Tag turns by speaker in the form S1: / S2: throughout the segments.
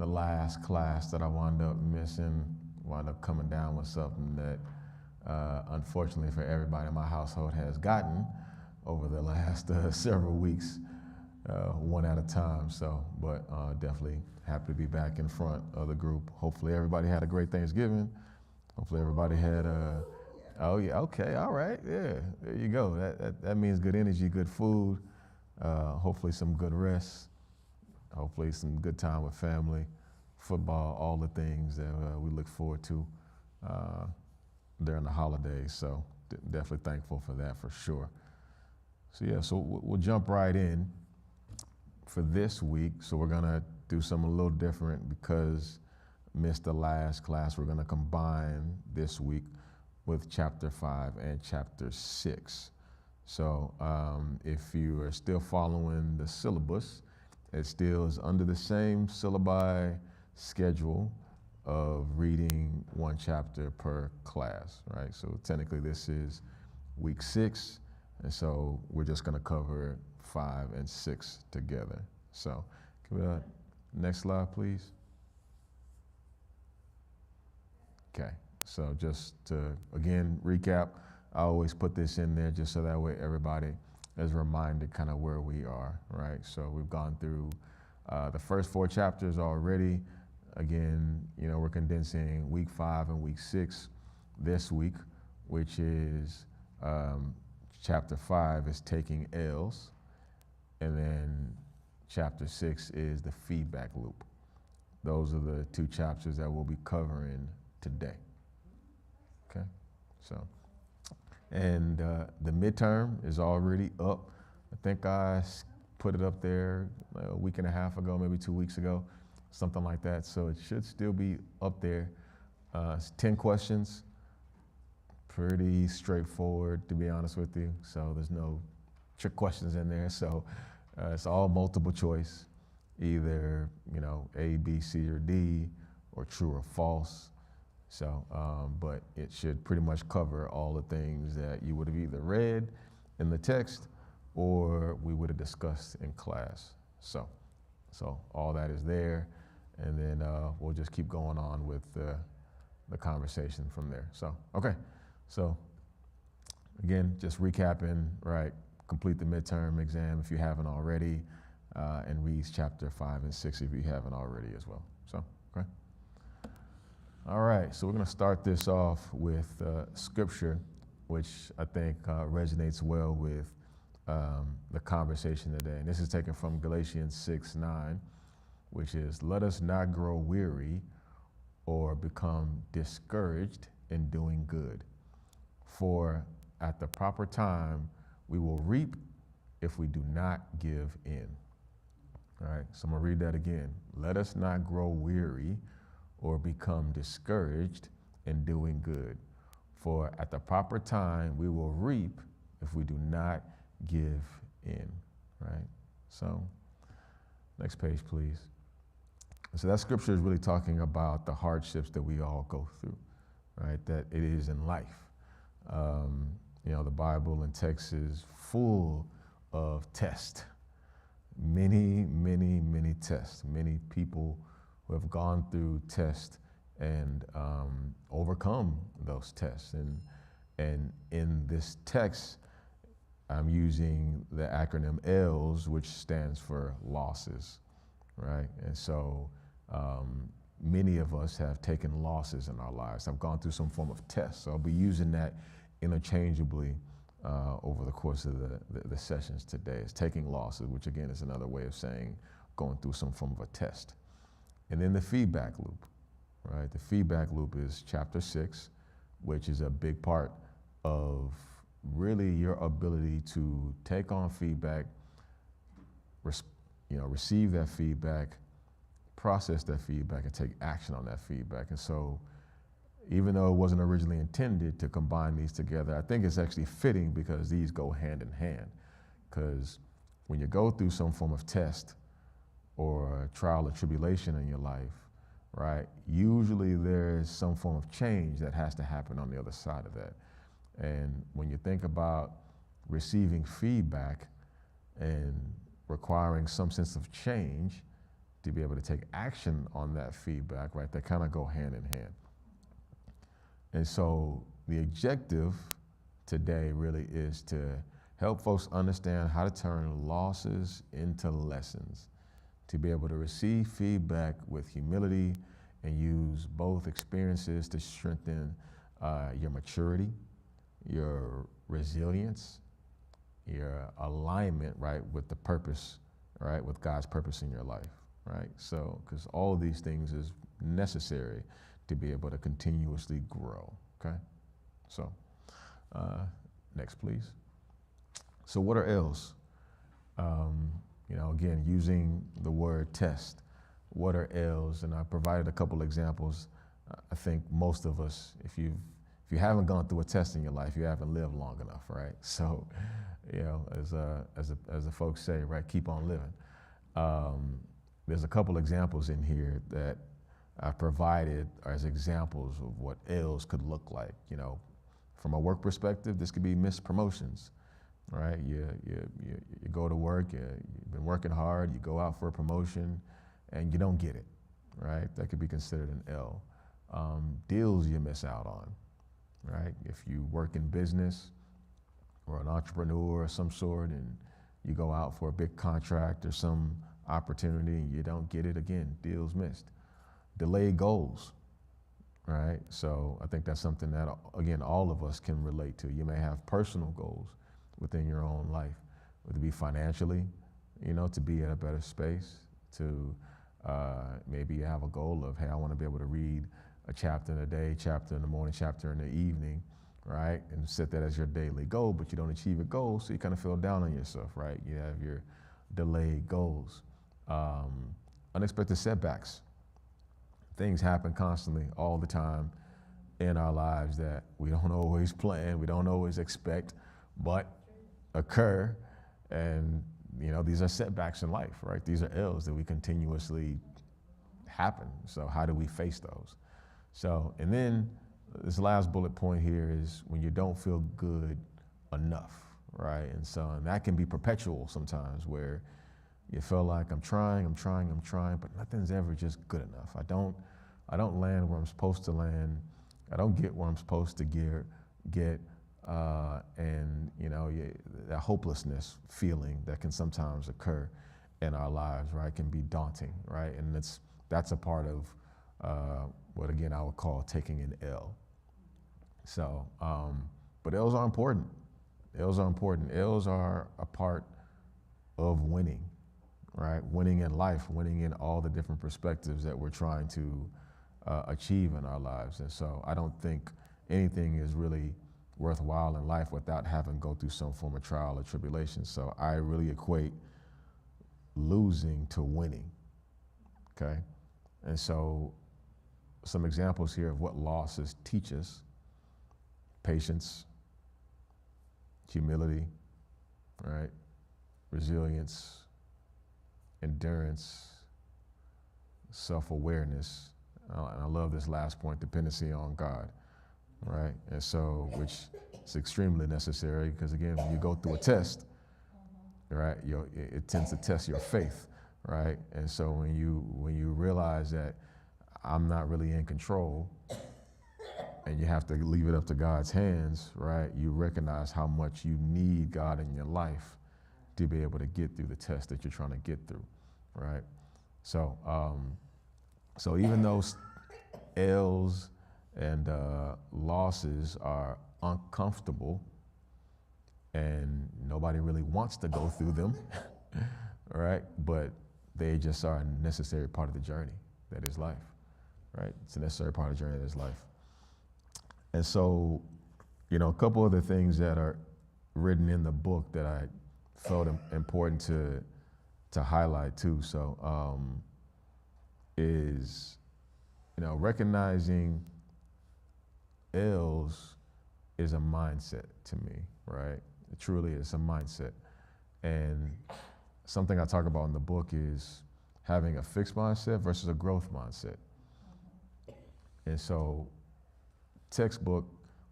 S1: the last class that I wound up missing, wound up coming down with something that unfortunately for everybody in my household has gotten over the last several weeks, one at a time. So, but definitely happy to be back in front of the group. Hopefully everybody had a great Thanksgiving. Hopefully everybody had oh yeah, okay, all right, yeah, there you go. That means good energy, good food, hopefully some good rest, hopefully some good time with family, football, all the things that we look forward to during the holidays. So definitely thankful for that for sure. So yeah, so we'll jump right in for this week. So we're gonna do something a little different because missed the last class. We're gonna combine this week with chapter 5 and chapter 6. So if you are still following the syllabus, it still is under the same syllabi schedule of reading one chapter per class, right? So technically this is week 6, and so we're just gonna cover 5 and 6 together. So can we, next slide, please? Okay, so just to, again, recap, I always put this in there just so that way everybody is reminded kind of where we are, right? So we've gone through the first 4 chapters already. Again, you know, we're condensing week 5 and week 6 this week, which is chapter 5 is taking L's, and then chapter 6 is the feedback loop. Those are the 2 chapters that we'll be covering today. Okay, so, and the midterm is already up. I think I put it up there a week and a half ago, maybe 2 weeks ago, something like that. So it should still be up there. It's 10 questions, pretty straightforward, to be honest with you. So there's no trick questions in there. So it's all multiple choice, either, you know, A, B, C, or D, or true or false. So, but it should pretty much cover all the things that you would have either read in the text or we would have discussed in class. So all that is there, and then we'll just keep going on with the conversation from there. So, okay, so again, just recapping, right? Complete the midterm exam if you haven't already, and read chapter 5 and 6 if you haven't already as well. So, okay. All right, so we're going to start this off with scripture, which I think resonates well with the conversation today. And this is taken from Galatians 6:9, which is, "Let us not grow weary or become discouraged in doing good, for at the proper time we will reap if we do not give in." All right, so I'm going to read that again. "Let us not grow weary or become discouraged in doing good, for at the proper time we will reap if we do not give in," right? So next page, please. So that scripture is really talking about the hardships that we all go through, right? That it is in life. You know, the Bible and text is full of tests, many, many, many tests, many people who have gone through tests and overcome those tests. And in this text, I'm using the acronym L's, which stands for losses, right? And so many of us have taken losses in our lives. I've gone through some form of test, so I'll be using that interchangeably over the course of the sessions today. It's taking losses, which again is another way of saying going through some form of a test. And then the feedback loop, right? The feedback loop is chapter 6, which is a big part of really your ability to take on feedback, receive that feedback, process that feedback, and take action on that feedback. And so even though it wasn't originally intended to combine these together, I think it's actually fitting because these go hand in hand. Because when you go through some form of test or trial or tribulation in your life, right, usually there's some form of change that has to happen on the other side of that. And when you think about receiving feedback and requiring some sense of change, to be able to take action on that feedback, right? They kind of go hand in hand. And so the objective today really is to help folks understand how to turn losses into lessons, to be able to receive feedback with humility and use both experiences to strengthen your maturity, your resilience, your alignment, right, with the purpose, right, with God's purpose in your life, right? So, because all of these things is necessary to be able to continuously grow, okay? So, next, please. So what are L's? Again, using the word test, what are L's? And I provided a couple examples. I think most of us, if you haven't gone through a test in your life, you haven't lived long enough, right? So, as the folks say, right, keep on living. There's a couple examples in here that I've provided as examples of what L's could look like. From a work perspective, this could be missed promotions, right? You go to work, you've been working hard, you go out for a promotion, and you don't get it, right? That could be considered an L. Deals you miss out on, right? If you work in business or an entrepreneur of some sort and you go out for a big contract or some opportunity and you don't get it, again, deals missed. Delayed goals, right? So I think that's something that, again, all of us can relate to. You may have personal goals within your own life, whether it be financially, to be at a better space, to maybe you have a goal of, hey, I want to be able to read a chapter in a day, chapter in the morning, chapter in the evening, right? And set that as your daily goal, but you don't achieve a goal, so you kind of feel down on yourself, right? You have your delayed goals. Unexpected setbacks. Things happen constantly, all the time in our lives that we don't always plan, we don't always expect, but occur. And, these are setbacks in life, right? These are L's that we continuously happen. So how do we face those? So, and then this last bullet point here is when you don't feel good enough, right? And that can be perpetual sometimes, where you feel like I'm trying, but nothing's ever just good enough. I don't land where I'm supposed to land. I don't get where I'm supposed to get, and that hopelessness feeling that can sometimes occur in our lives, right, can be daunting, right? And that's a part of what, again, I would call taking an L. So, but L's are important. L's are important. L's are a part of winning, right? Winning in life, winning in all the different perspectives that we're trying to achieve in our lives. And so I don't think anything is really worthwhile in life without having to go through some form of trial or tribulation. So I really equate losing to winning, okay? And so some examples here of what losses teach us: patience, humility, right? Resilience, endurance, self-awareness. And I love this last point, dependency on God, right? And so, which is extremely necessary because, again, when you go through a test, right, it tends to test your faith, right? And so when you realize that I'm not really in control and you have to leave it up to God's hands, right, you recognize how much you need God in your life to be able to get through the test that you're trying to get through, right? So, so even though L's and losses are uncomfortable and nobody really wants to go through them, right? But they just are a necessary part of the journey that is life, right? It's a necessary part of the journey that is life. And so, a couple other things that are written in the book that I felt important to highlight too. So, is, recognizing L's is a mindset to me, right? It truly is a mindset. And something I talk about in the book is having a fixed mindset versus a growth mindset. And so textbook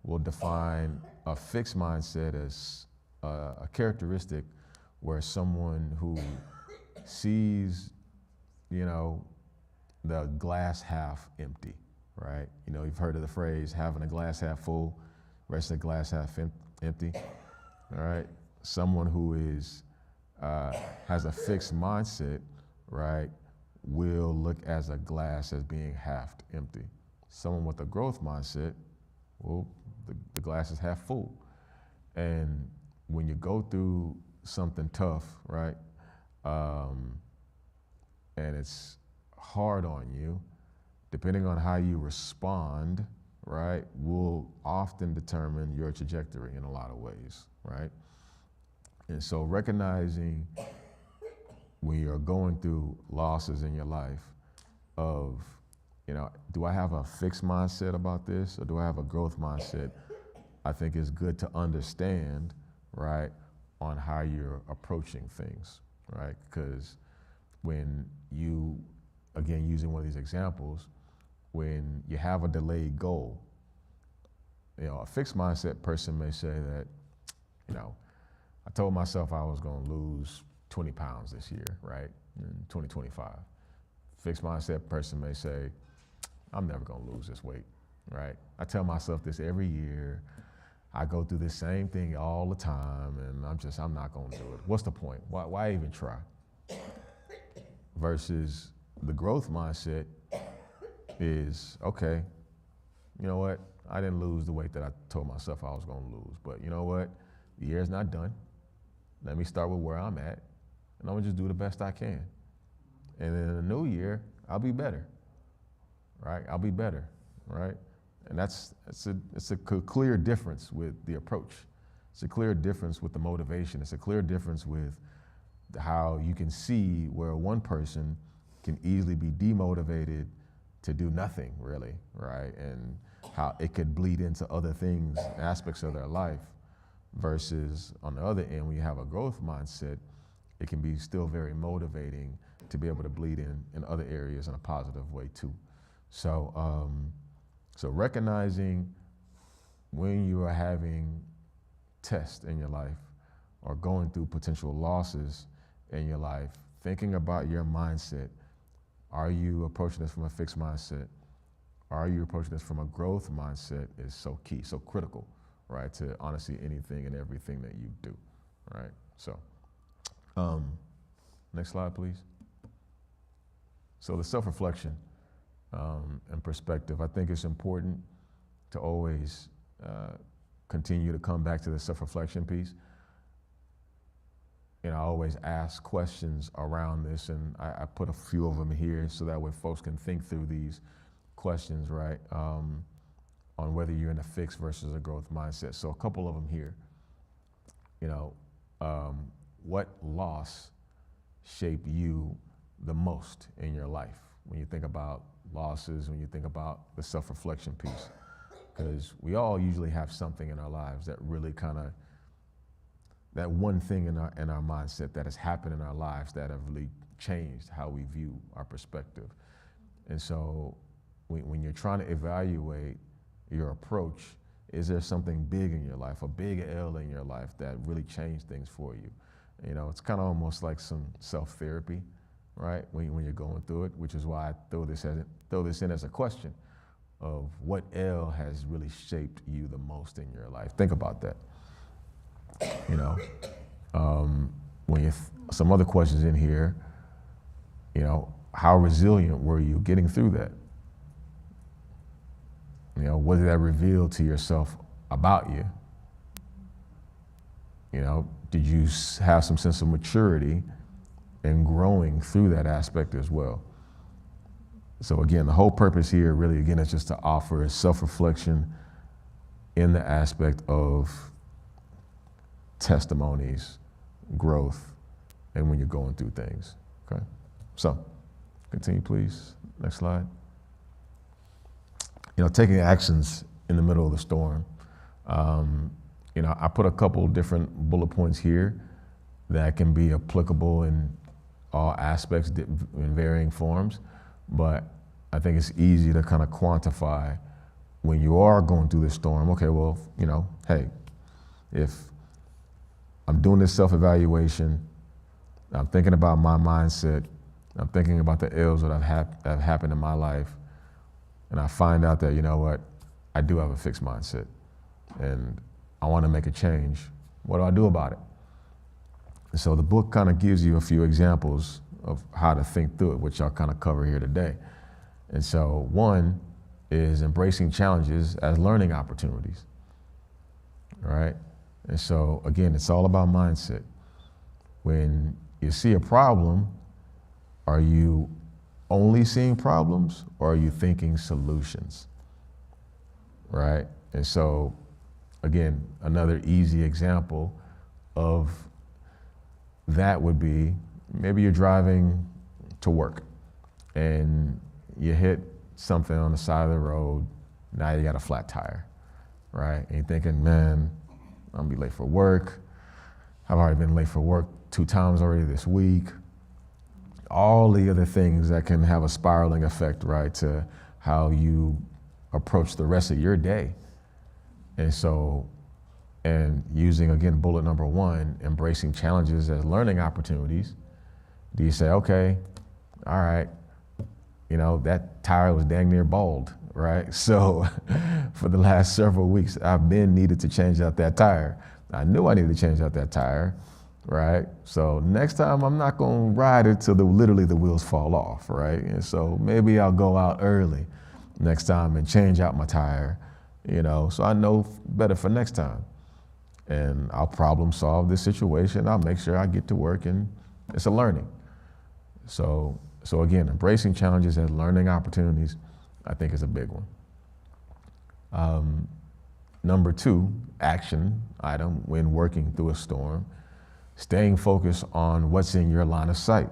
S1: will define a fixed mindset as a characteristic where someone who sees you know, the glass half empty, right? You know, you've heard of the phrase having a glass half full versus a glass half empty, all right? Someone who is has a fixed mindset, right, will look at a glass as being half empty. Someone with a growth mindset, well, the glass is half full. And when you go through something tough, right, and it's hard on you, depending on how you respond, right, will often determine your trajectory in a lot of ways, right? And so recognizing when you're going through losses in your life of, you know, do I have a fixed mindset about this or do I have a growth mindset? I think it's good to understand, right, on how you're approaching things, right? Because when you, again, using one of these examples, when you have a delayed goal, you know, a fixed mindset person may say that, you know, I told myself I was going to lose 20 pounds this year, right, in 2025. Fixed mindset person may say, I'm never going to lose this weight, right? I tell myself this every year. I go through this same thing all the time, and I'm not going to do it. What's the point? Why even try? Versus the growth mindset is, okay, you know what? I didn't lose the weight that I told myself I was going to lose, but you know what? The year's not done. Let me start with where I'm at, and I'm gonna just do the best I can. And then in the new year, I'll be better, right? I'll be better, right? And it's a clear difference with the approach. It's a clear difference with the motivation. It's a clear difference with how you can see where one person can easily be demotivated to do nothing really, right? And how it could bleed into other things, aspects of their life, versus on the other end, when you have a growth mindset, it can be still very motivating to be able to bleed in other areas in a positive way too. So, so recognizing when you are having tests in your life or going through potential losses in your life, thinking about your mindset. Are you approaching this from a fixed mindset? Are you approaching this from a growth mindset is so key, so critical, right, to honestly anything and everything that you do, right? So, next slide, please. So the self-reflection and perspective, I think it's important to always continue to come back to the self-reflection piece. And I always ask questions around this, and I put a few of them here so that way folks can think through these questions, right, on whether you're in a fixed versus a growth mindset. So a couple of them here. You know, what loss shaped you the most in your life? When you think about losses, when you think about the self-reflection piece, because we all usually have something in our lives that really kind of, that one thing in our mindset that has happened in our lives that have really changed how we view our perspective. And so when you're trying to evaluate your approach, is there something big in your life, a big L in your life that really changed things for you? You know, it's kind of almost like some self-therapy, right? When you're going through it, which is why I throw this in as a question of what L has really shaped you the most in your life. Think about that. You know, when you some other questions in here, you know, how resilient were you getting through that? You know, what did that reveal to yourself about you? You know, did you have some sense of maturity in growing through that aspect as well? So again, the whole purpose here really, again, is just to offer self-reflection in the aspect of testimonies, growth, and when you're going through things, okay? So, continue please, next slide. You know, taking actions in the middle of the storm. You know, I put a couple different bullet points here that can be applicable in all aspects in varying forms, but I think it's easy to kind of quantify when you are going through this storm. Okay, well, you know, hey, if I'm doing this self-evaluation, I'm thinking about my mindset, I'm thinking about the ills that have happened in my life, and I find out that, you know what, I do have a fixed mindset, and I want to make a change. What do I do about it? And so the book kind of gives you a few examples of how to think through it, which I'll kind of cover here today. And so one is embracing challenges as learning opportunities, right? And so again, it's all about mindset. When you see a problem, are you only seeing problems, or are you thinking solutions, right? And so again, another easy example of that would be, maybe you're driving to work and you hit something on the side of the road. Now you got a flat tire, right? And you're thinking, man, I'm gonna be late for work. I've already been late for work 2 times already this week. All the other things that can have a spiraling effect, right, to how you approach the rest of your day. And so, and using, again, bullet number 1, embracing challenges as learning opportunities, do you say, okay, all right, you know, that tire was dang near bald, right? So for the last several weeks, I've been needed to change out that tire. I knew I needed to change out that tire, right? So next time I'm not gonna ride it till literally the wheels fall off, right? And so maybe I'll go out early next time and change out my tire, you know, so I know better for next time. And I'll problem solve this situation. I'll make sure I get to work, and it's a learning. So again, embracing challenges as learning opportunities, I think, is a big one. Number 2, action item when working through a storm, staying focused on what's in your line of sight,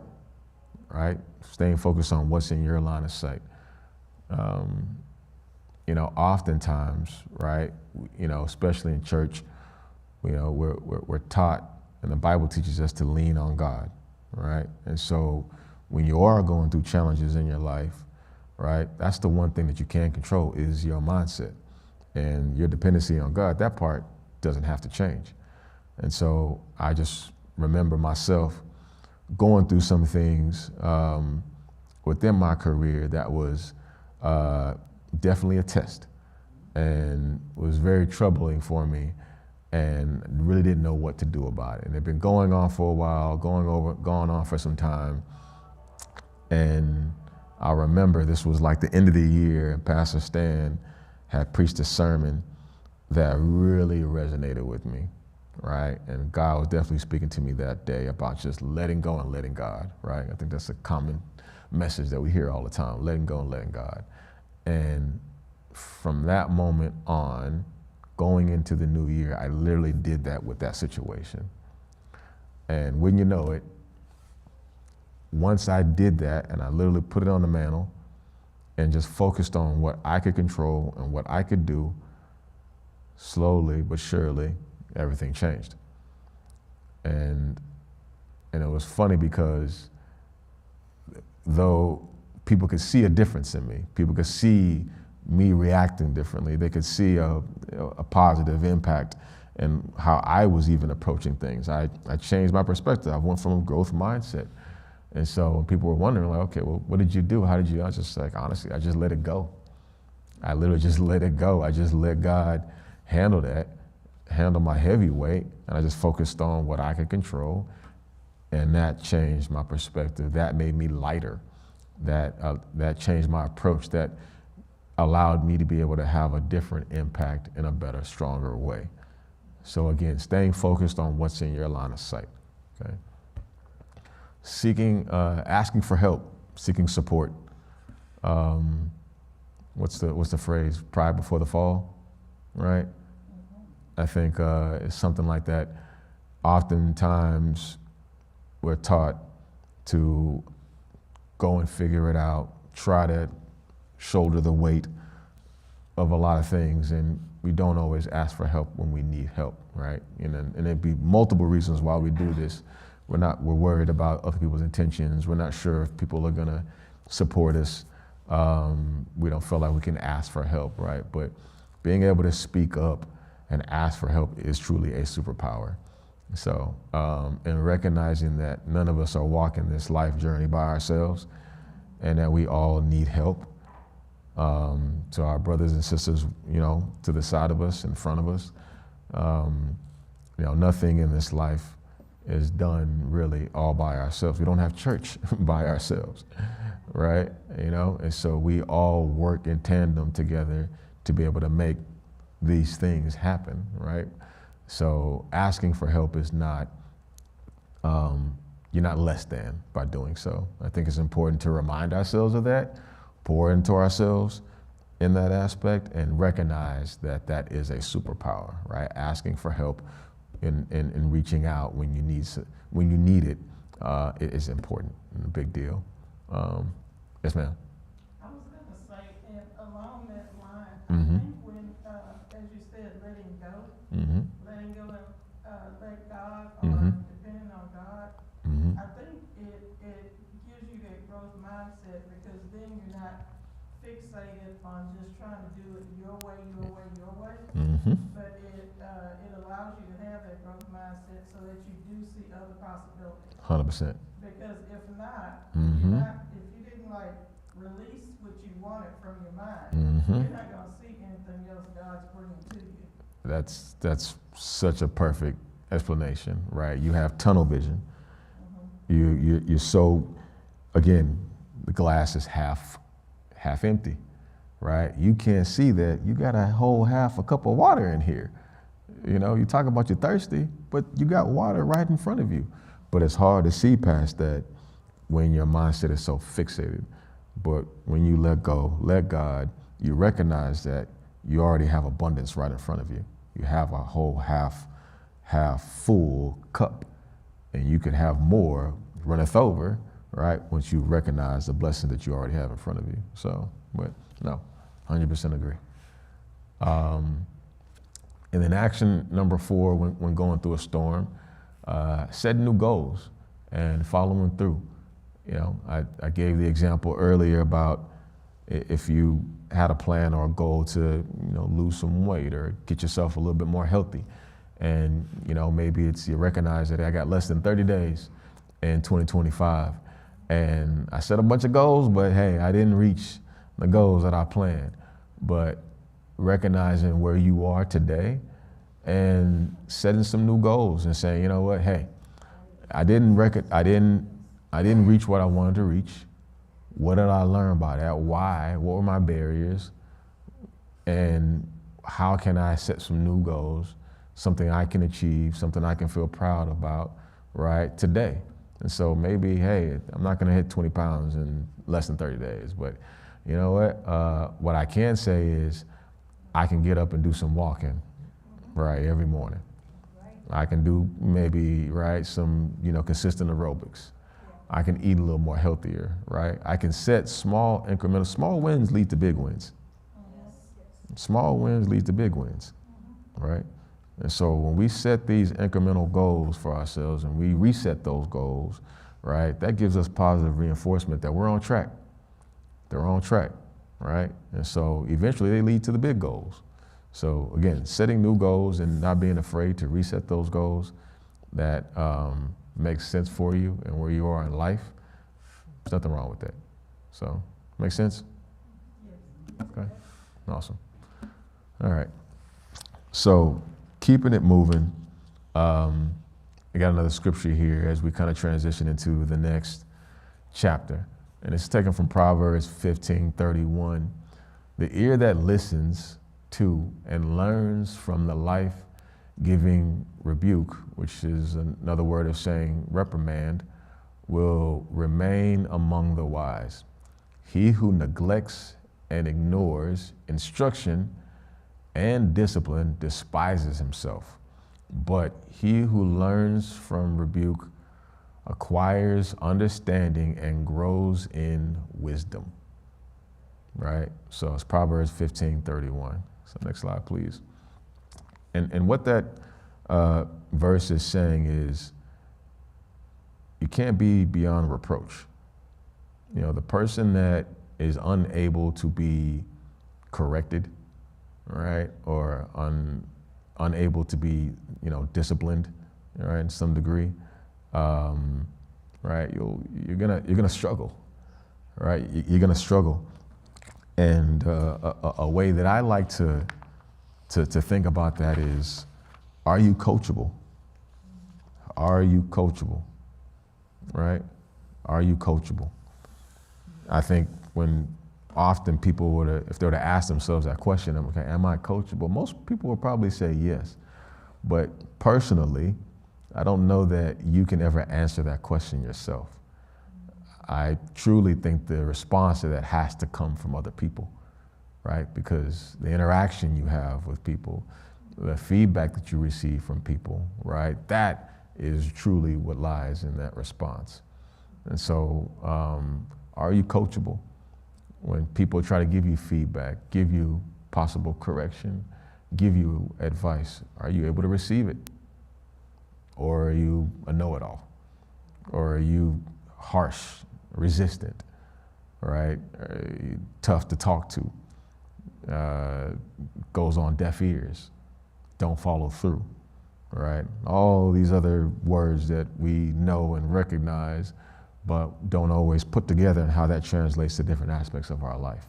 S1: right? Staying focused on what's in your line of sight. You know, oftentimes, right, you know, especially in church, you know, we're taught, and the Bible teaches us to lean on God, right? And so when you are going through challenges in your life, right, that's the one thing that you can control, is your mindset. And your dependency on God, that part doesn't have to change. And so I just remember myself going through some things within my career that was definitely a test, and was very troubling for me, and really didn't know what to do about it. And it had been going on for a while, going on for some time. And I remember this was like the end of the year, and Pastor Stan had preached a sermon that really resonated with me, right? And God was definitely speaking to me that day about just letting go and letting God, right? I think that's a common message that we hear all the time, letting go and letting God. And from that moment on, going into the new year, I literally did that with that situation. And when you know it, once I did that, and I literally put it on the mantle and just focused on what I could control and what I could do, slowly but surely, everything changed. And it was funny because though people could see a difference in me, people could see me reacting differently, they could see a positive impact in how I was even approaching things. I changed my perspective. I went from a growth mindset. And so when people were wondering, like, okay, well, what did you do? How did you? I was just like, honestly, I just let it go. I literally just let it go. I just let God handle that, handle my heavy weight, and I just focused on what I could control. And that changed my perspective. That made me lighter. That changed my approach. That allowed me to be able to have a different impact in a better, stronger way. So again, staying focused on what's in your line of sight, okay? Asking for help, seeking support. What's the phrase? Pride before the fall, right? I think it's something like that. Oftentimes, we're taught to go and figure it out, try to shoulder the weight of a lot of things, and we don't always ask for help when we need help, right? And there'd be multiple reasons why we do this. We're worried about other people's intentions. We're not sure if people are gonna support us. We don't feel like we can ask for help, right? But being able to speak up and ask for help is truly a superpower. So, and recognizing that none of us are walking this life journey by ourselves, and that we all need help. To our brothers and sisters, to the side of us, in front of us, nothing in this life is done really all by ourselves. We don't have church by ourselves, right? And so we all work in tandem together to be able to make these things happen, right? So asking for help is not, you're not less than by doing so. I think it's important to remind ourselves of that, pour into ourselves in that aspect, and recognize that that is a superpower, right? Asking for help and reaching out when you need it is important and a big deal. Yes, ma'am.
S2: I was going to say, and along that line,
S1: Mm-hmm.
S2: I think when, as you said, letting go
S1: Mm-hmm.
S2: and let God,
S1: Mm-hmm.
S2: or depending on God,
S1: Mm-hmm.
S2: I think it gives you that growth mindset, because then you're not fixated on just trying to do it your way,
S1: Mm-hmm.
S2: but it allows you to have that growth mindset so that you do see other possibilities.
S1: 100%.
S2: Because if not,
S1: Mm-hmm.
S2: if you didn't release what you wanted from your mind,
S1: Mm-hmm.
S2: you're not going to see anything else God's bringing to you.
S1: That's such a perfect explanation, right? You have tunnel vision.
S2: Mm-hmm.
S1: You're so, again, the glass is half empty, right? You can't see that you got a whole half a cup of water in here. You talk about you're thirsty, but you got water right in front of you. But it's hard to see past that when your mindset is so fixated. But when you let go, let God, you recognize that you already have abundance right in front of you. You have a whole half full cup, and you can have more runneth over, right? Once you recognize the blessing that you already have in front of you. So, but no, 100% agree. And then action number 4, when going through a storm, setting new goals and following through. I gave the example earlier about if you had a plan or a goal to, lose some weight or get yourself a little bit more healthy. And, maybe it's you recognize that I got less than 30 days in 2025. And I set a bunch of goals, but hey, I didn't reach the goals that I planned. But recognizing where you are today and setting some new goals and saying, you know what, hey, I didn't reach what I wanted to reach. What did I learn by that? Why? What were my barriers? And how can I set some new goals, something I can achieve, something I can feel proud about, right, today? And so maybe, hey, I'm not gonna hit 20 pounds in less than 30 days, but you know what I can say is I can get up and do some walking, right, every morning. I can do maybe, right, some, consistent aerobics. I can eat a little more healthier, right? I can set small wins lead to big wins. Small wins lead to big wins, right? And so when we set these incremental goals for ourselves and we reset those goals, right, that gives us positive reinforcement that we're on track. They're on track, right? And so eventually they lead to the big goals. So again, setting new goals and not being afraid to reset those goals that makes sense for you and where you are in life, there's nothing wrong with that. So, make sense?
S2: Yes.
S1: Okay, awesome. All right, so keeping it moving, I got another scripture here as we kind of transition into the next chapter. And it's taken from Proverbs 15:31. The ear that listens to and learns from the life-giving rebuke, which is another word of saying reprimand, will remain among the wise. He who neglects and ignores instruction and discipline despises himself. But he who learns from rebuke acquires understanding and grows in wisdom. Right? So it's Proverbs 15:31. So next slide, please. And what that verse is saying is you can't be beyond reproach. The person that is unable to be corrected, right, or unable to be, disciplined right, in some degree, right, you're gonna struggle, right? You're gonna struggle, and a way that I like to think about that is, are you coachable? Are you coachable? Right? Are you coachable? I think when often people if they were to ask themselves that question, okay, am I coachable? Most people would probably say yes. But personally, I don't know that you can ever answer that question yourself. I truly think the response to that has to come from other people, right? Because the interaction you have with people, the feedback that you receive from people, right? That is truly what lies in that response. And so, are you coachable? When people try to give you feedback, give you possible correction, give you advice, are you able to receive it? Or are you a know-it-all? Or are you harsh, resistant, right? Tough to talk to, goes on deaf ears, don't follow through, right? All these other words that we know and recognize, but don't always put together and how that translates to different aspects of our life.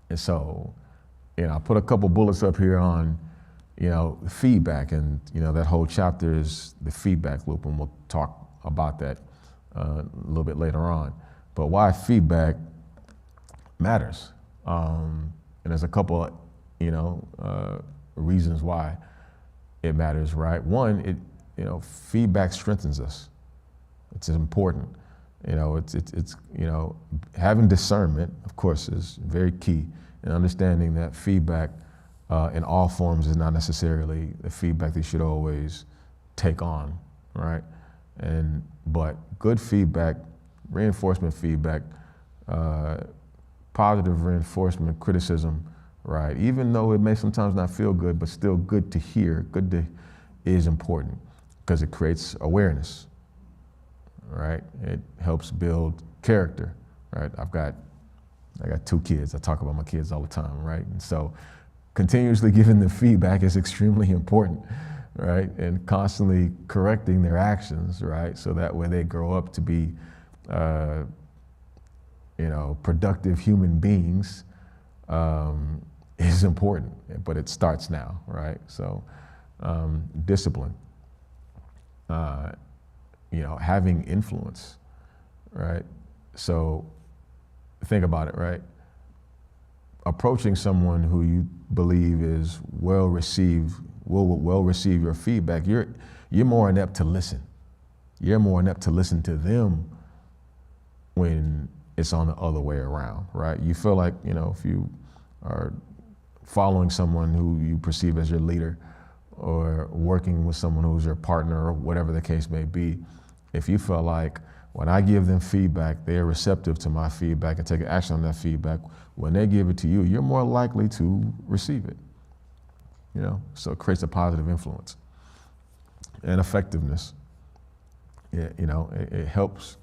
S1: And so, I put a couple bullets up here on, feedback, and, that whole chapter is the feedback loop, and we'll talk about that a little bit later on. But why feedback matters. And there's a couple, reasons why it matters, right? One, feedback strengthens us. It's important. It's having discernment, of course, is very key, and understanding that feedback in all forms is not necessarily the feedback that you should always take on, right? But good feedback, reinforcement feedback, positive reinforcement, criticism, right? Even though it may sometimes not feel good, but still good to hear, is important because it creates awareness. Right? It helps build character, right? I got 2 kids. I talk about my kids all the time, right? And so continuously giving them feedback is extremely important, right? And constantly correcting their actions, right? So that way they grow up to be, productive human beings is important, but it starts now, right? So discipline. Having influence, right? So think about it, right? Approaching someone who you believe is will receive your feedback, you're more inept to listen. You're more inept to listen to them when it's on the other way around, right? You feel like, if you are following someone who you perceive as your leader, or working with someone who's your partner, or whatever the case may be, if you feel like when I give them feedback, they're receptive to my feedback and take action on that feedback, when they give it to you, you're more likely to receive it. So it creates a positive influence. And effectiveness. It helps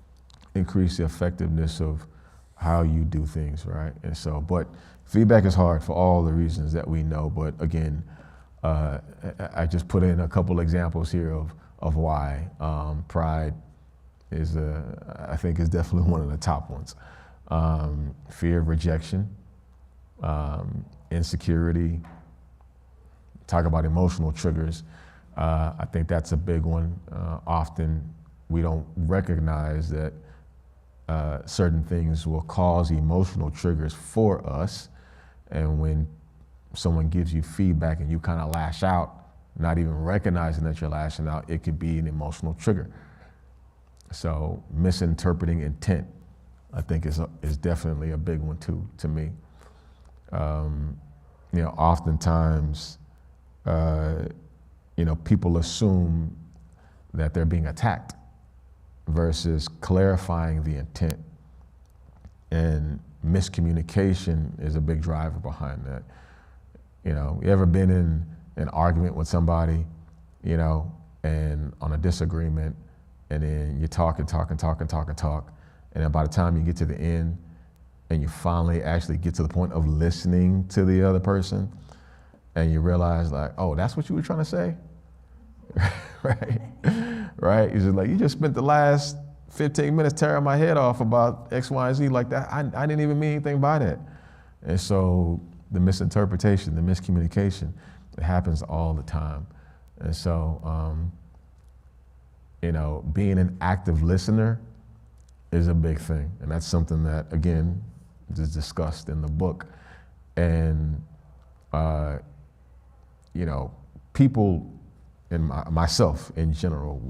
S1: increase the effectiveness of how you do things, right? And so, but feedback is hard for all the reasons that we know, but again, I just put in a couple examples here of why. Pride is I think is definitely one of the top ones. Fear of rejection, insecurity. Talk about emotional triggers. I think that's a big one. Often we don't recognize that certain things will cause emotional triggers for us, and when someone gives you feedback and you kind of lash out, not even recognizing that you're lashing out, it could be an emotional trigger. So misinterpreting intent, I think is definitely a big one too, to me. Oftentimes, people assume that they're being attacked versus clarifying the intent. And miscommunication is a big driver behind that. You ever been in an argument with somebody, and on a disagreement, and then you talk, and then by the time you get to the end, and you finally actually get to the point of listening to the other person, and you realize like, oh, that's what you were trying to say? right? Right? He's just like, you just spent the last 15 minutes tearing my head off about X, Y, and Z like that. I didn't even mean anything by that. And so the misinterpretation, the miscommunication, it happens all the time. And so, being an active listener is a big thing. And that's something that, again, is discussed in the book. And, people, and myself in general,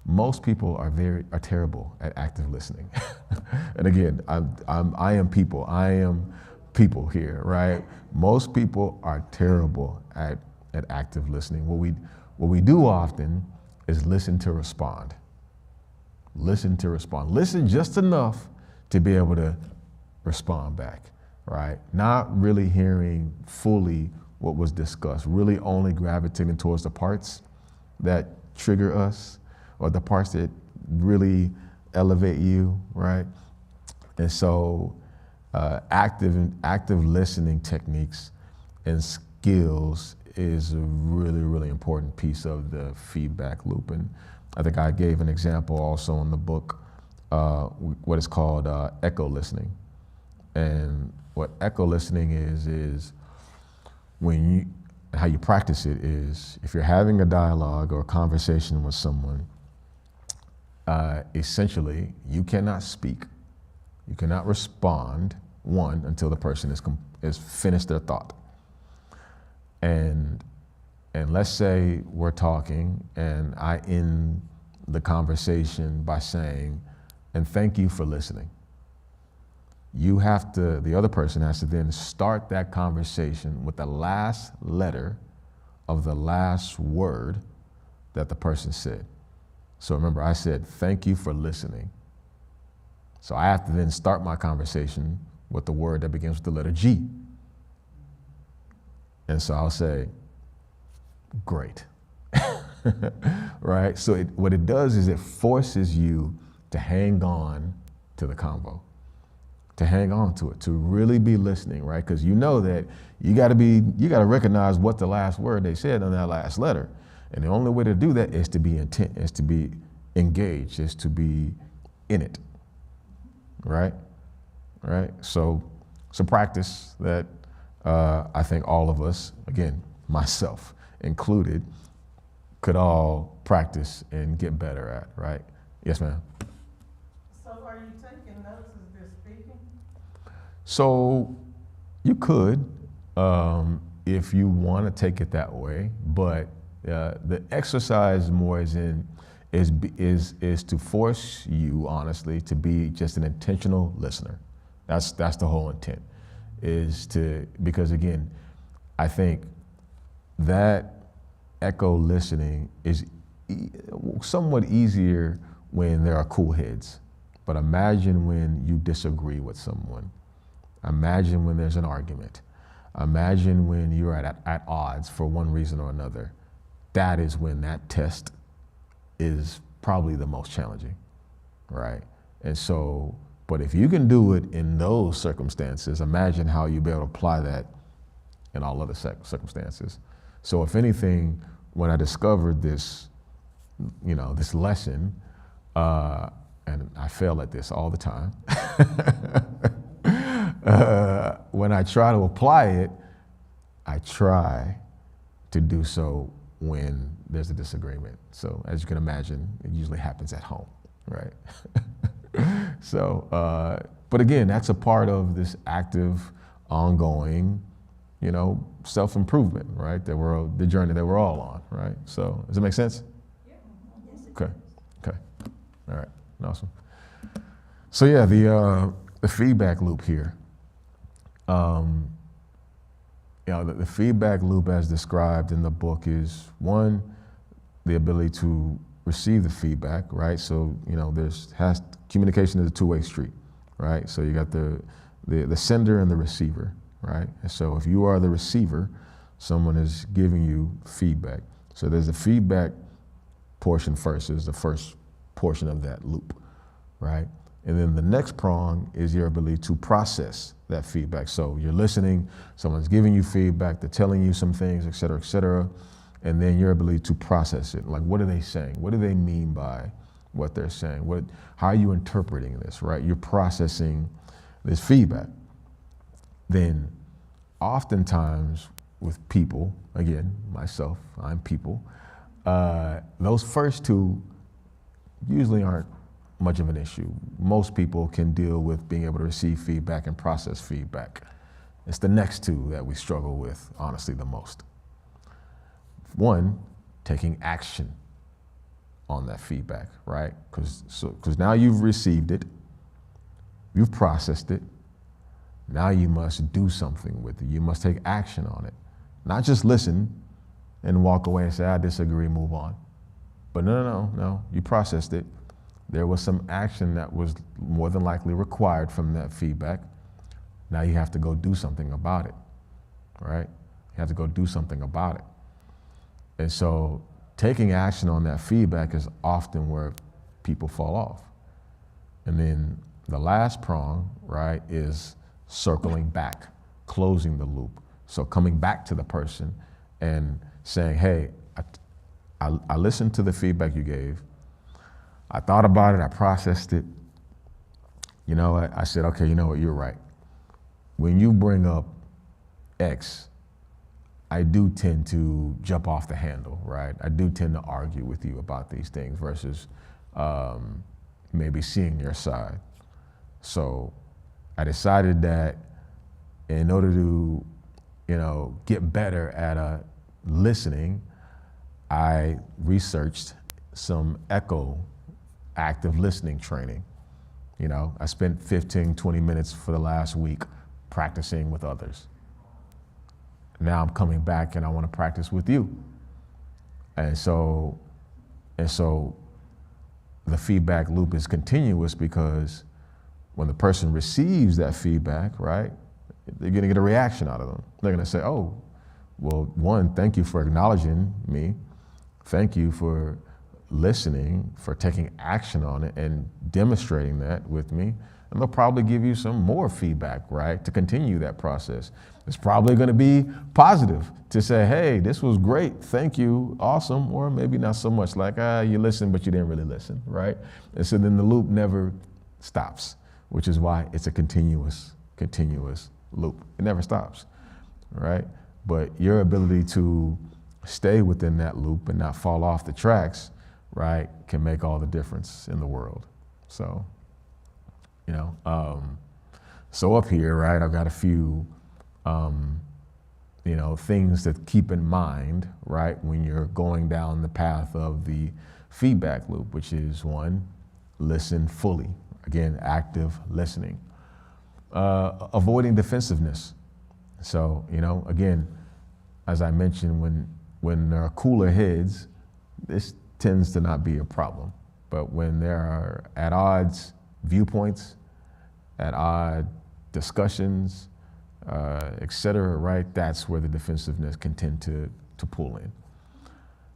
S1: most people are terrible at active listening. And again, I am people here, right? Most people are terrible at active listening. What we do often is listen to respond. Listen to respond. Listen just enough to be able to respond back, right? Not really hearing fully what was discussed, really only gravitating towards the parts that trigger us or the parts that really elevate you, right? And so active listening techniques and skills is a really, really important piece of the feedback loop. And I think I gave an example also in the book, what is called echo listening. And what echo listening is how you practice it is, if you're having a dialogue or a conversation with someone, essentially you cannot speak, you cannot respond, until the person is finished their thought. And let's say we're talking and I end the conversation by saying, and thank you for listening. The other person has to then start that conversation with the last letter of the last word that the person said. So remember, I said, thank you for listening. So I have to then start my conversation with the word that begins with the letter G. And so I'll say, great, right? So what it does is it forces you to hang on to the convo, to hang on to it, to really be listening, right? Because you know that you got to recognize what the last word they said on that last letter. And the only way to do that is to be intent, is to be engaged, is to be in it, right? Right? So it's a practice that I think all of us, again, myself included, could all practice and get better at, right? Yes, ma'am.
S2: So are you taking notes as they're speaking?
S1: So you could, if you want to take it that way, but the exercise more is to force you, honestly, to be just an intentional listener. That's the whole intent, because again, I think that echo listening is somewhat easier when there are cool heads. But imagine when you disagree with someone. Imagine when there's an argument. Imagine when you're at odds for one reason or another. That is when that test is probably the most challenging, right? And so, but if you can do it in those circumstances, imagine how you'll be able to apply that in all other circumstances. So if anything, when I discovered this, this lesson, and I fail at this all the time, when I try to apply it, I try to do so when there's a disagreement. So as you can imagine, it usually happens at home, right? So, but again, that's a part of this active, ongoing, self-improvement, right? The journey that we're all on, right? So does it make sense?
S2: Yeah.
S1: Okay. All right, awesome. So yeah, the feedback loop here. The feedback loop as described in the book is, one, the ability to receive the feedback, right? So, communication is a two-way street, right? So you got the sender and the receiver, right? And so if you are the receiver, someone is giving you feedback. So there's the feedback portion first, is the first portion of that loop, right? And then the next prong is your ability to process that feedback. So you're listening, someone's giving you feedback, they're telling you some things, et cetera, and then your ability to process it. Like, what are they saying? What do they mean by what they're saying? How are you interpreting this, right? You're processing this feedback. Then oftentimes with people, again, myself, I'm people, those first two usually aren't much of an issue. Most people can deal with being able to receive feedback and process feedback. It's the next two that we struggle with, honestly, the most. One, taking action on that feedback, right? Because now you've received it, you've processed it, now you must do something with it. You must take action on it. Not just listen and walk away and say, I disagree, move on. But no, you processed it. There was some action that was more than likely required from that feedback. Now you have to go do something about it, right? You have to go do something about it. And so taking action on that feedback is often where people fall off. And then the last prong, right, is circling back, closing the loop. So coming back to the person and saying, hey, I listened to the feedback you gave. I thought about it, I processed it. You know what? I said, okay, you know what, you're right. When you bring up X, I do tend to jump off the handle, right? I do tend to argue with you about these things versus maybe seeing your side. So I decided that in order to, get better at listening, I researched some ECHO active listening training. I spent 15, 20 minutes for the last week practicing with others. Now I'm coming back and I want to practice with you. And so the feedback loop is continuous because when the person receives that feedback, right, they're going to get a reaction out of them. They're going to say, oh, well, one, thank you for acknowledging me. Thank you for listening, for taking action on it and demonstrating that with me. And they'll probably give you some more feedback, right, to continue that process. It's probably going to be positive to say, hey, this was great, thank you, awesome, or maybe not so much like, you listened, but you didn't really listen, right? And so then the loop never stops, which is why it's a continuous loop. It never stops, right? But your ability to stay within that loop and not fall off the tracks, right, can make all the difference in the world. So, so up here, right, I've got a few, things to keep in mind, right, when you're going down the path of the feedback loop, which is one, listen fully. Again, active listening. Avoiding defensiveness. So, again, as I mentioned, when there are cooler heads, this tends to not be a problem. But when there are at odds viewpoints, at odd discussions, et cetera, right, that's where the defensiveness can tend to pull in.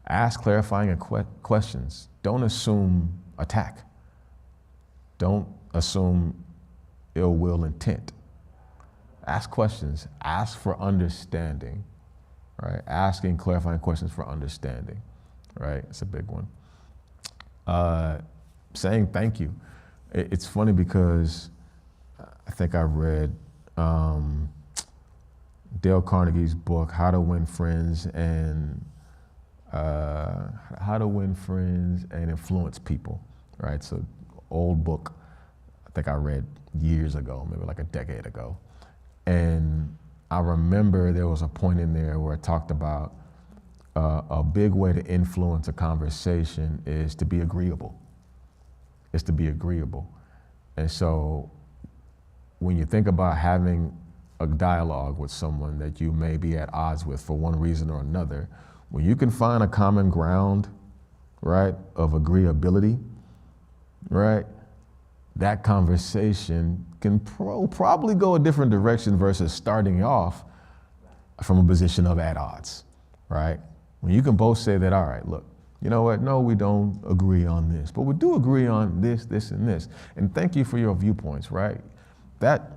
S1: Ask clarifying questions. Don't assume attack. Don't assume ill will intent. Ask questions. Ask for understanding, right? Asking clarifying questions for understanding, right? It's a big one. Saying thank you. It's funny because I think I read Dale Carnegie's book, How to Win Friends and Influence People, right? So old book, I think I read years ago, maybe like a decade ago. And I remember there was a point in there where it talked about a big way to influence a conversation is to be agreeable. It's to be agreeable. And so when you think about having a dialogue with someone that you may be at odds with for one reason or another, when you can find a common ground, right, of agreeability, right, that conversation can probably go a different direction versus starting off from a position of at odds, right? When you can both say that, all right, look, you know what, no, we don't agree on this, but we do agree on this, this, and this. And thank you for your viewpoints, right? That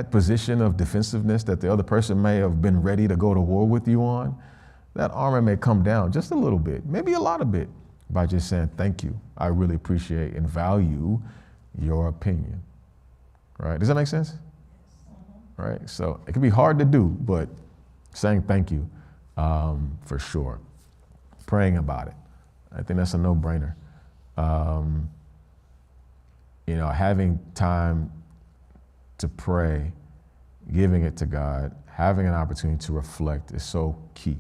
S1: position of defensiveness that the other person may have been ready to go to war with you on, that armor may come down just a little bit, maybe a lot of bit, by just saying, thank you. I really appreciate and value your opinion. Right? Does that make sense? Right? So it can be hard to do, but saying thank you, for sure. Praying about it. I think that's a no-brainer. Having time to pray, giving it to God, having an opportunity to reflect is so key.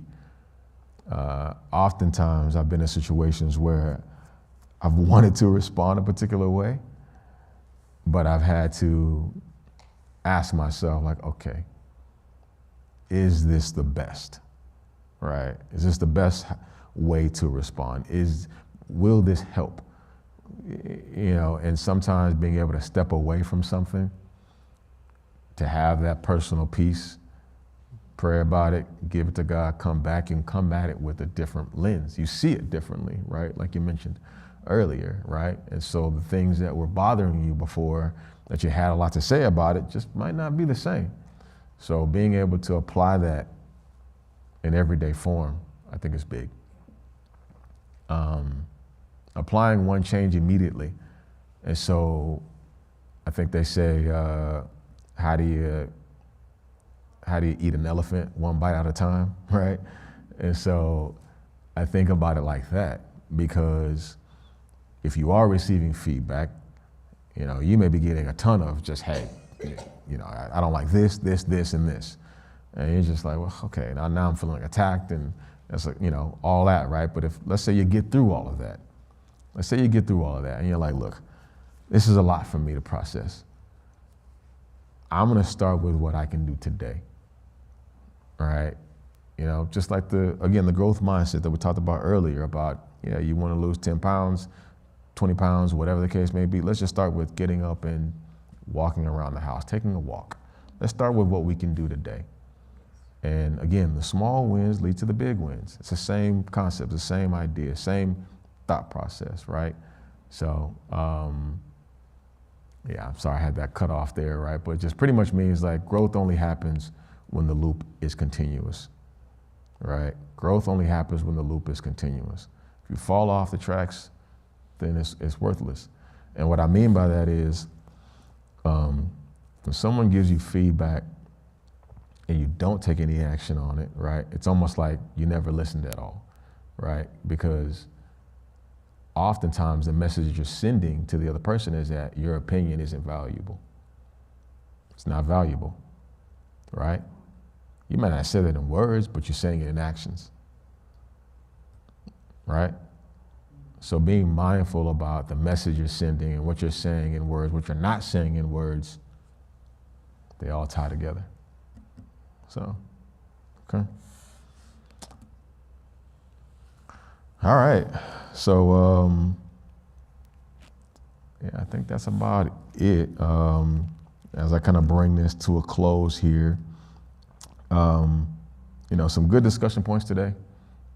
S1: Oftentimes, I've been in situations where I've wanted to respond a particular way, but I've had to ask myself, like, okay, is this the best, right? Is this the best way to respond? Will this help? And sometimes being able to step away from something, to have that personal peace, pray about it, give it to God, come back and come at it with a different lens. You see it differently, right? Like you mentioned earlier, right? And so the things that were bothering you before, that you had a lot to say about it, just might not be the same. So being able to apply that in everyday form, I think is big. Applying one change immediately. And so I think they say, how do you eat an elephant one bite at a time, right? And so I think about it like that, because if you are receiving feedback, you may be getting a ton of just, hey, I don't like this, and this. And you're just like, well, okay, now I'm feeling attacked, and that's all that, right? But let's say you get through all of that. And you're like, look, this is a lot for me to process. I'm gonna start with what I can do today, right? Just like the growth mindset that we talked about earlier about, you wanna lose 10 pounds, 20 pounds, whatever the case may be. Let's just start with getting up and walking around the house, taking a walk. Let's start with what we can do today. And again, the small wins lead to the big wins. It's the same concept, the same idea, same thought process, right? So, I'm sorry I had that cut off there, right? But it just pretty much means like growth only happens when the loop is continuous, right? Growth only happens when the loop is continuous. If you fall off the tracks, then it's worthless. And what I mean by that is, when someone gives you feedback and you don't take any action on it, right? It's almost like you never listened at all, right? Because oftentimes the message you're sending to the other person is that your opinion isn't valuable. It's not valuable, right? You might not say that in words, but you're saying it in actions, right? So being mindful about the message you're sending and what you're saying in words, what you're not saying in words, they all tie together. So, okay. All right. So, I think that's about it. As I kind of bring this to a close here, some good discussion points today,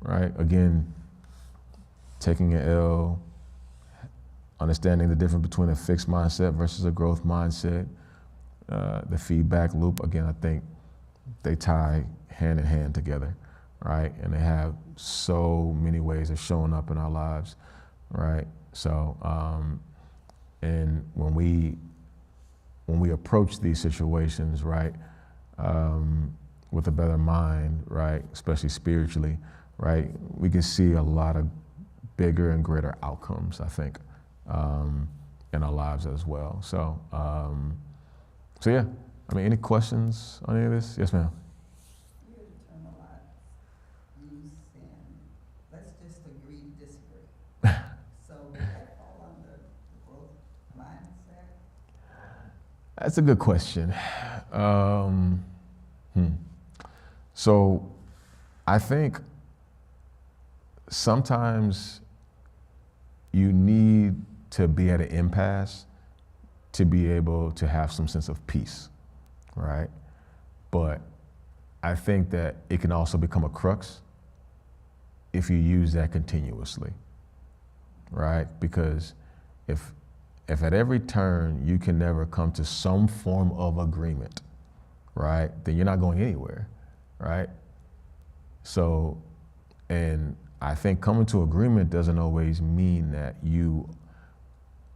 S1: right? Again, taking an L, understanding the difference between a fixed mindset versus a growth mindset, the feedback loop. Again, I think they tie hand in hand together, right? And they have so many ways of showing up in our lives, right? So, and when we approach these situations, right, with a better mind, right, especially spiritually, right, we can see a lot of bigger and greater outcomes, I think, in our lives as well. So, yeah. Any questions on any of this? Yes, ma'am.
S3: You internalize, you sin. Let's just agree to disagree. So does that fall under the growth mindset?
S1: That's a good question. So I think sometimes you need to be at an impasse to be able to have some sense of peace, right? But I think that it can also become a crux if you use that continuously, right? Because if at every turn you can never come to some form of agreement, right, then you're not going anywhere, right? So And I think coming to agreement doesn't always mean that you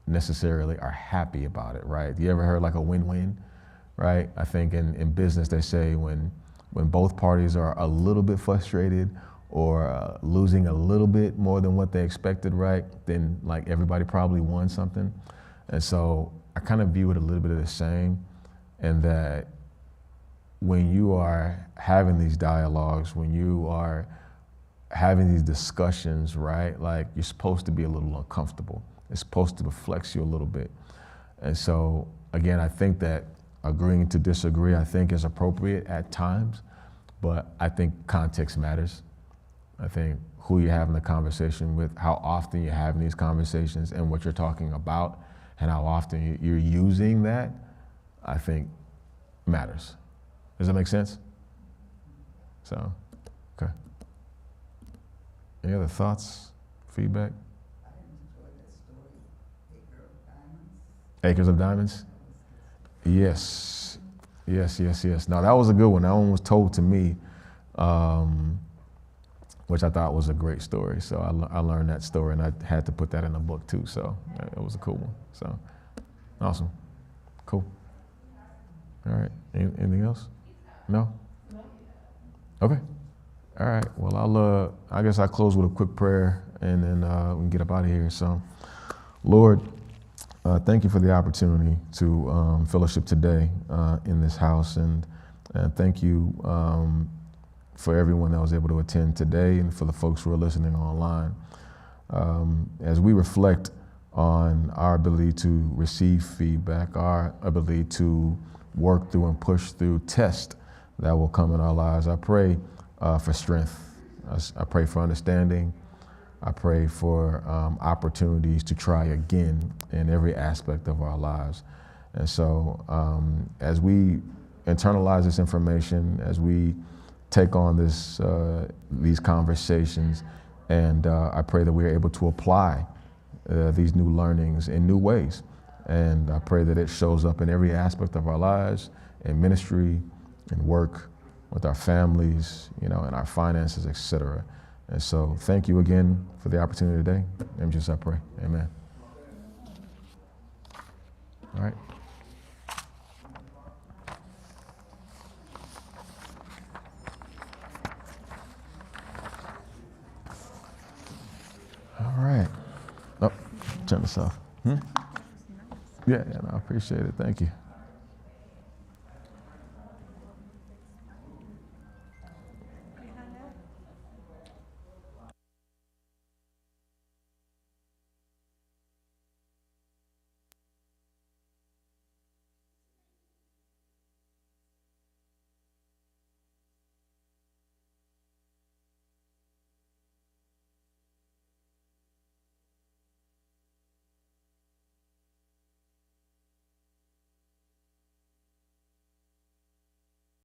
S1: necessarily are happy about it, right? You ever heard like a win-win, right? I think in business they say when both parties are a little bit frustrated or losing a little bit more than what they expected, right? Then like everybody probably won something. And so I kind of view it a little bit of the same, and that when you are having these dialogues, when you are having these discussions, right? Like you're supposed to be a little uncomfortable. It's supposed to flex you a little bit. And so again, I think that agreeing to disagree, I think is appropriate at times, but I think context matters. I think who you're having the conversation with, how often you're having these conversations and what you're talking about and how often you're using that, I think matters. Does that make sense? So, okay. Any other thoughts, feedback?
S3: I enjoyed that story, Acre of Diamonds.
S1: Acres of Diamonds? Yes, yes. Now that was a good one. That one was told to me, which I thought was a great story. So I learned that story, and I had to put that in a book too. So it was a cool one. So awesome, cool. All right. Anything else? No. Okay. All right. Well, I guess I'll close with a quick prayer, and then we can get up out of here. So, Lord, thank you for the opportunity to fellowship today in this house, and thank you for everyone that was able to attend today, and for the folks who are listening online. As we reflect on our ability to receive feedback, our ability to work through and push through tests that will come in our lives, I pray for strength. I pray for understanding. I pray for opportunities to try again in every aspect of our lives. And so as we internalize this information, as we take on these conversations, and I pray that we are able to apply these new learnings in new ways. And I pray that it shows up in every aspect of our lives, in ministry, in work, with our families, in our finances, etc. And so thank you again for the opportunity today. In the name of Jesus I pray. Amen. All right. All right. Oh, turn this off. Yeah, no, I appreciate it. Thank you.